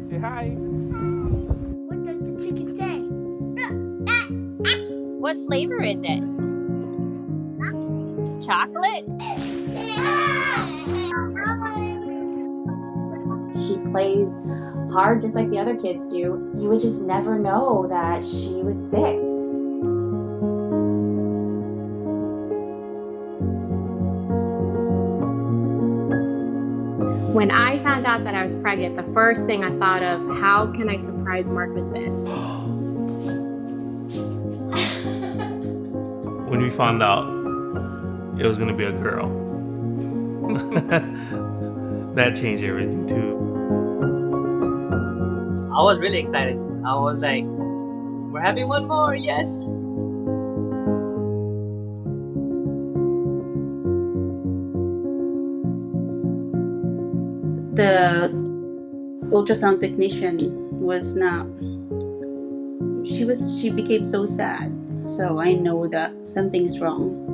Say hi. What does the chicken say? What flavor is it? Chocolate? She plays hard just like the other kids do. You would just never know that she was sick. When I found out that I was pregnant, the first thing I thought of, how can I surprise Mark with this? When we found out it was gonna be a girl, that changed everything too. I was really excited. I was like, we're having one more, yes. The ultrasound technician was not, she became so sad. So I know that something's wrong.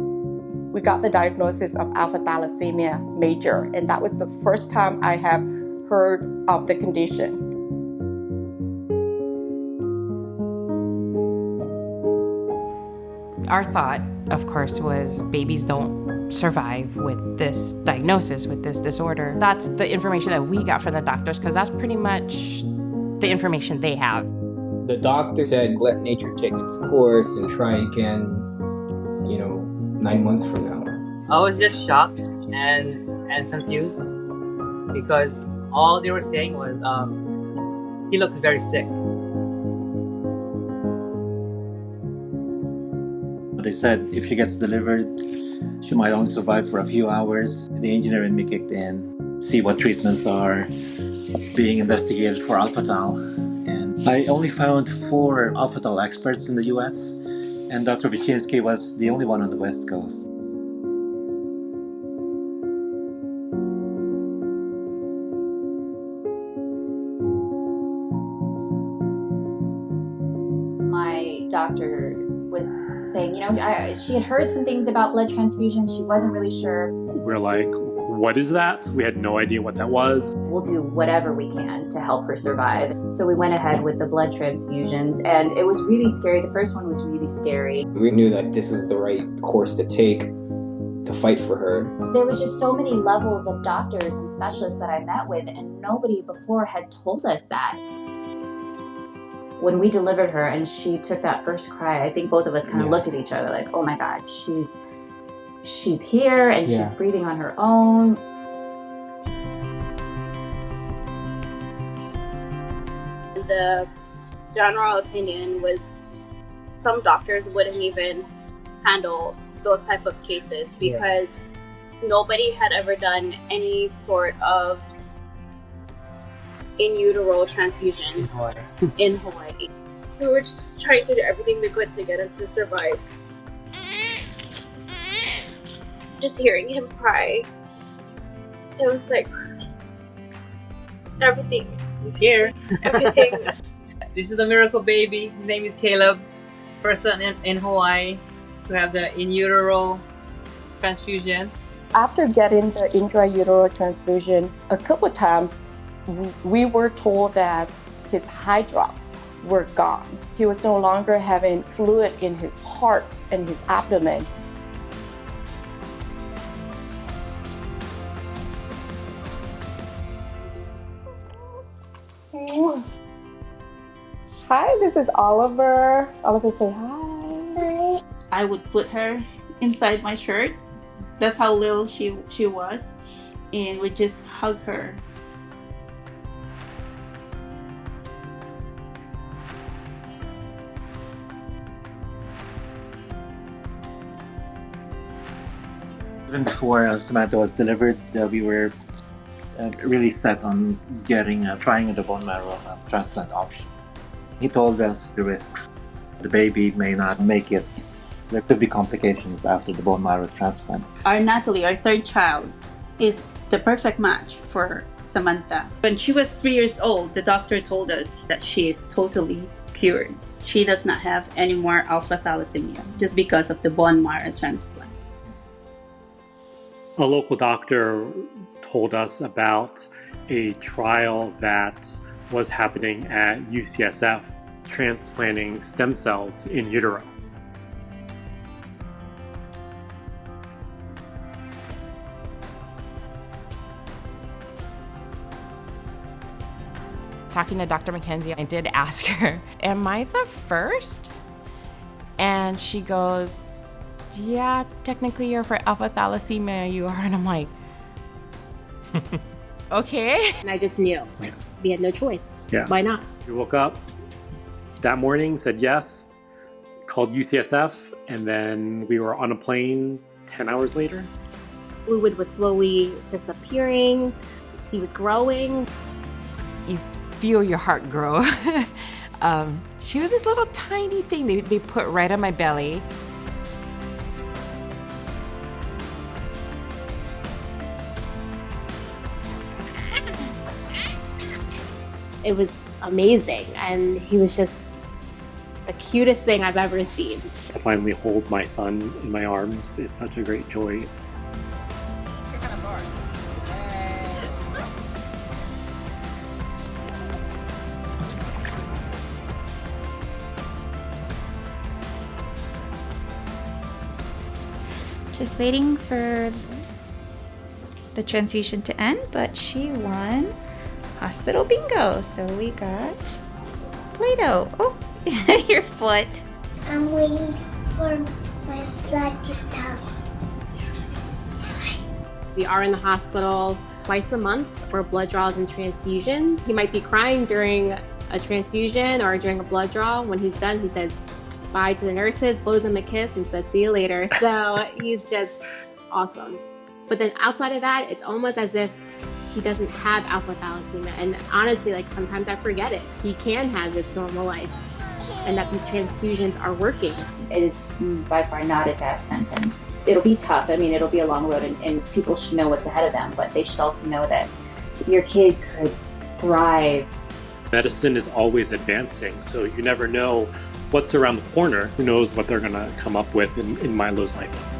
We got the diagnosis of alpha thalassemia major, and that was the first time I have heard of the condition. Our thought, of course, was babies don't survive with this diagnosis, with this disorder. That's the information that we got from the doctors, because that's pretty much the information they have. The doctor said, let nature take its course and try again, 9 months from now. I was just shocked and confused because all they were saying was, he looks very sick. They said if she gets delivered, she might only survive for a few hours. The engineer in me kicked in, see what treatments are being investigated for alpha-tau. And I only found 4 alpha-tau experts in the US, and Dr. Vichinsky was the only one on the West Coast. My doctor was saying, she had heard some things about blood transfusions. She wasn't really sure. We're like, what is that? We had no idea what that was. We'll do whatever we can to help her survive. So we went ahead with the blood transfusions, and it was really scary. The first one was really scary. We knew that this is the right course to take to fight for her. There was just so many levels of doctors and specialists that I met with, and nobody before had told us that. When we delivered her and she took that first cry, I think both of us kind of looked at each other like, oh my God, she's here and she's breathing on her own. The general opinion was some doctors wouldn't even handle those type of cases because nobody had ever done any sort of in utero transfusions in Hawaii. We were just trying to do everything we could to get him to survive. Just hearing him cry, it was like everything. He's here. Everything. This is the miracle baby. His name is Caleb. First son in Hawaii to have the in utero transfusion. After getting the intra-uterine transfusion, a couple times we were told that his high drops were gone. He was no longer having fluid in his heart and his abdomen. Hi, this is Oliver. Oliver, say hi. I would put her inside my shirt. That's how little she was. And would just hug her. Even before Samantha was delivered, we were really set on trying the bone marrow transplant option. He told us the risks. The baby may not make it. There could be complications after the bone marrow transplant. Our Natalie, our third child, is the perfect match for Samantha. When she was 3 years old, the doctor told us that she is totally cured. She does not have any more alpha thalassemia just because of the bone marrow transplant. A local doctor told us about a trial that was happening at UCSF, transplanting stem cells in utero. Talking to Dr. McKenzie, I did ask her, am I the first? And she goes, yeah, technically you're for alpha thalassemia, you are. And I'm like, okay. And I just knew, like, we had no choice. Yeah. Why not? We woke up that morning, said yes, called UCSF, and then we were on a plane 10 hours later. Fluid was slowly disappearing. He was growing. You feel your heart grow. She was this little tiny thing they put right on my belly. It was amazing, and he was just the cutest thing I've ever seen. To finally hold my son in my arms, it's such a great joy. Just waiting for the transfusion to end, but she won hospital bingo. So we got Play-Doh. Oh, your foot. I'm waiting for my blood to come. We are in the hospital twice a month for blood draws and transfusions. He might be crying during a transfusion or during a blood draw. When he's done, he says bye to the nurses, blows them a kiss, and says, see you later. So he's just awesome. But then outside of that, it's almost as if he doesn't have alpha thalassemia. And honestly, like, sometimes I forget it. He can have this normal life and that these transfusions are working. It is by far not a death sentence. It'll be tough. I mean, it'll be a long road, and people should know what's ahead of them, but they should also know that your kid could thrive. Medicine is always advancing, so you never know what's around the corner. Who knows what they're going to come up with in Milo's life.